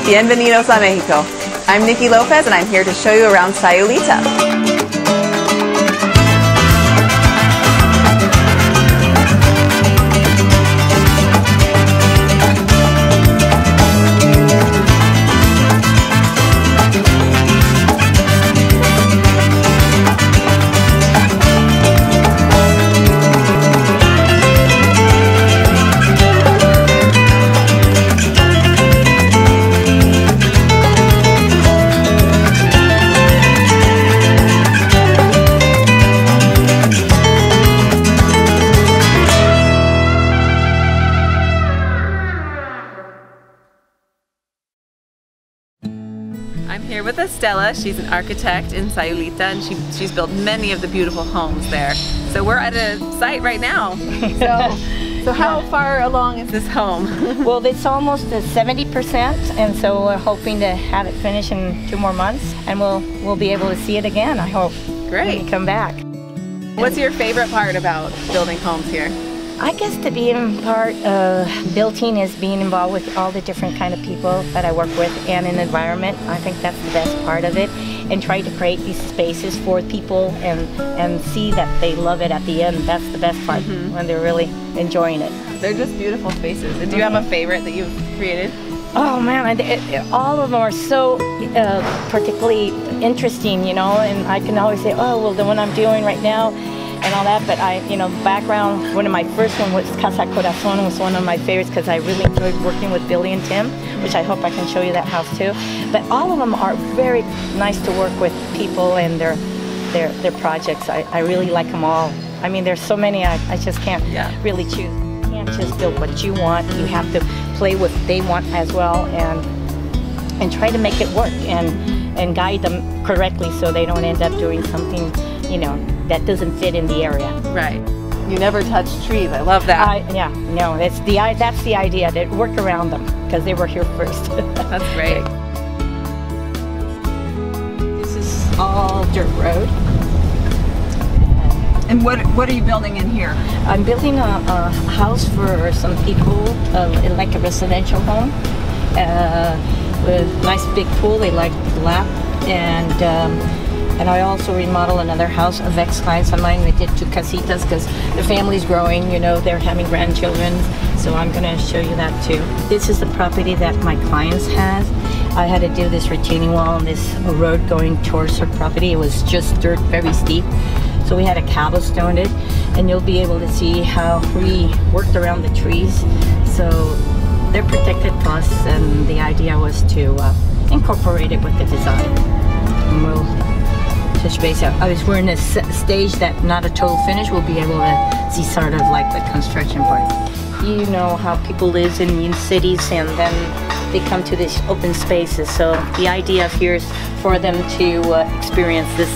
Bienvenidos a Mexico. I'm Nikki Lopez and I'm here to show you around Sayulita. I'm here with Estella. She's an architect in Sayulita and she's built many of the beautiful homes there. So we're at a site right now. So how far along is this home? Well, it's almost 70%, and so we're hoping to have it finished in 2 more months, and we'll be able to see it again, I hope. Great. When we come back. What's your favorite part about building homes here? I guess to be in part of building is being involved with all the different kind of people that I work with and in the environment. I think that's the best part of it, and try to create these spaces for people and see that they love it at the end. That's the best part, when they're really enjoying it. They're just beautiful spaces. And do you have a favorite that you've created? Oh man, all of them are so particularly interesting, you know, and I can always say, oh, well, the one I'm doing right now and all that, but background, one of my first one was Casa Corazon, was one of my favorites because I really enjoyed working with Billy and Tim, which I hope I can show you that house too. But all of them are very nice to work with people and their projects. I really like them all. I mean, there's so many, I just can't really choose. You can't just build what you want. You have to play what they want as well, and try to make it work and guide them correctly so they don't end up doing something, you know, that doesn't fit in the area. Right. You never touch trees. I love that. That's the idea, to work around them because they were here first. That's great. This is all dirt road. And what are you building in here? I'm building a house for some people, like a residential home, with a nice big pool. They like black, and I also remodel another house of ex-clients of mine. We did 2 casitas because the family's growing, you know, they're having grandchildren, so I'm going to show you that too. This is the property that my clients had. I had to do this retaining wall on this road going towards her property. It was just dirt, very steep. So we had a cobblestone it, and you'll be able to see how we worked around the trees. So they're protected plus, and the idea was to incorporate it with the design. And we'll touch base out. We're in a stage that not a total finish. We'll be able to see sort of like the construction part. You know how people live in cities and then they come to these open spaces. So the idea here is for them to experience this,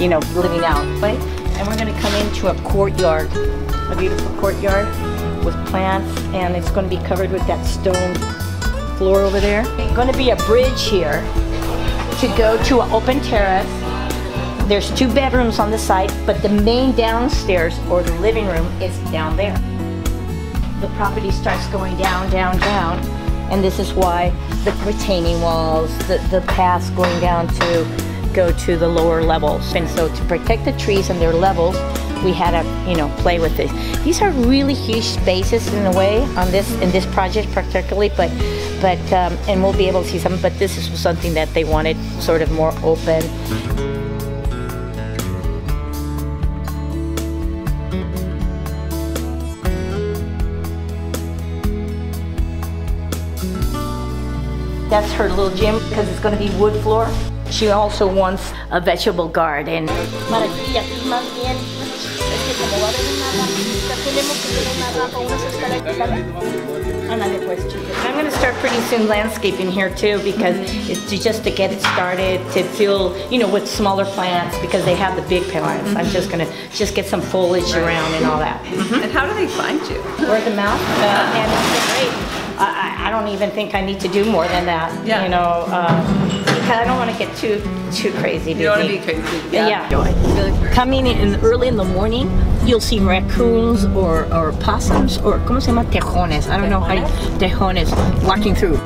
you know, living out. Right? And we're going to come into a courtyard, a beautiful courtyard with plants, and it's going to be covered with that stone floor over there. There's going to be a bridge here to go to an open terrace. There's 2 bedrooms on the site, but the main downstairs, or the living room, is down there. The property starts going down, down, down, and this is why the retaining walls, the paths going down to go to the lower levels. And so to protect the trees and their levels, we had to, you know, play with this. These are really huge spaces in a way in this project particularly, but and we'll be able to see some, but this is something that they wanted sort of more open. That's her little gym because it's going to be wood floor. She also wants a vegetable garden. I'm going to start pretty soon landscaping here too, because it's just to get it started, to feel, you know, with smaller plants, because they have the big plants. I'm just going to get some foliage around and all that. And how do they find you? Word of mouth, and it's great. I don't even think I need to do more than that, you know, because I don't want to get too crazy. You don't want to be crazy. Yeah. Coming in early in the morning, you'll see raccoons or possums, or ¿cómo se llama? Tejones. I don't know how tejones walking through.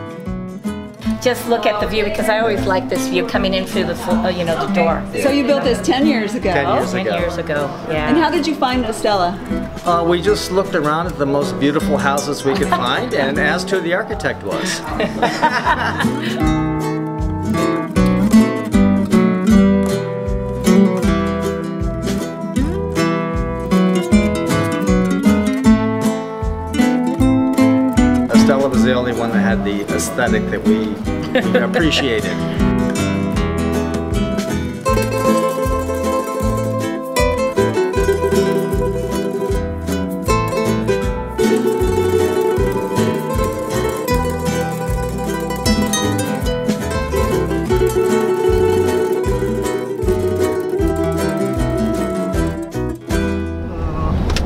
just look at the view because I always like this view coming in through the the door. So you built this 10 years ago? 10 years ago, yeah. And how did you find Estella? We just looked around at the most beautiful houses we could find and asked who the architect was. Estella was the only one that had the aesthetic that we appreciated.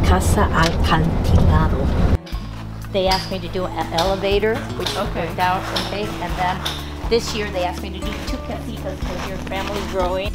Casa Alcantilado. They asked me to do an elevator, which worked out okay, and then this year they asked me to do 2 casitas because your family's growing.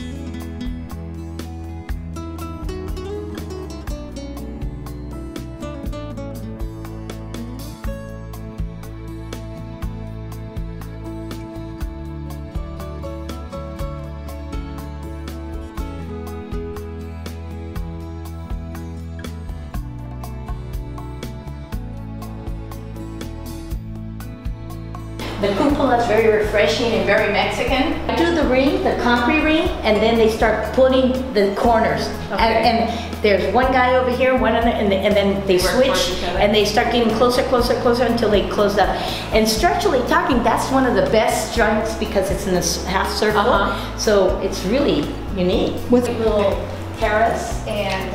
The cupola is very refreshing and very Mexican. I do the ring, the concrete ring, and then they start putting the corners. And there's one guy over here, one other, and then they switch, and they start getting closer, closer, closer until they close up. And structurally talking, that's one of the best joints because it's in this half circle. So it's really unique. With a little terrace, and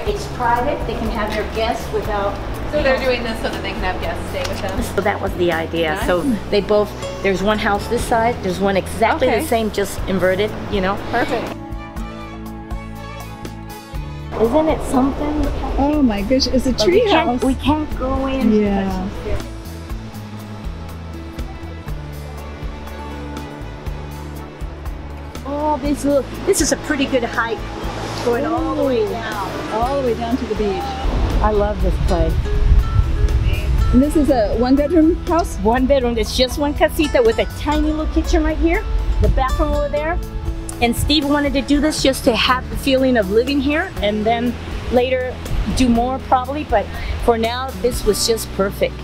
it's private. They can have their guests without. So they're doing this so that they can have guests stay with them? So that was the idea. Nice. So they both, there's one house this side, there's one exactly the same, just inverted, Perfect. Isn't it something? Oh my gosh, it's a tree house. We can't go in. Yeah. Oh, this is a pretty good hike. Going all the way down. All the way down to the beach. I love this place. And this is a 1-bedroom house? 1 bedroom. It's just one casita with a tiny little kitchen right here. The bathroom over there. And Steve wanted to do this just to have the feeling of living here, and then later do more probably. But for now, this was just perfect.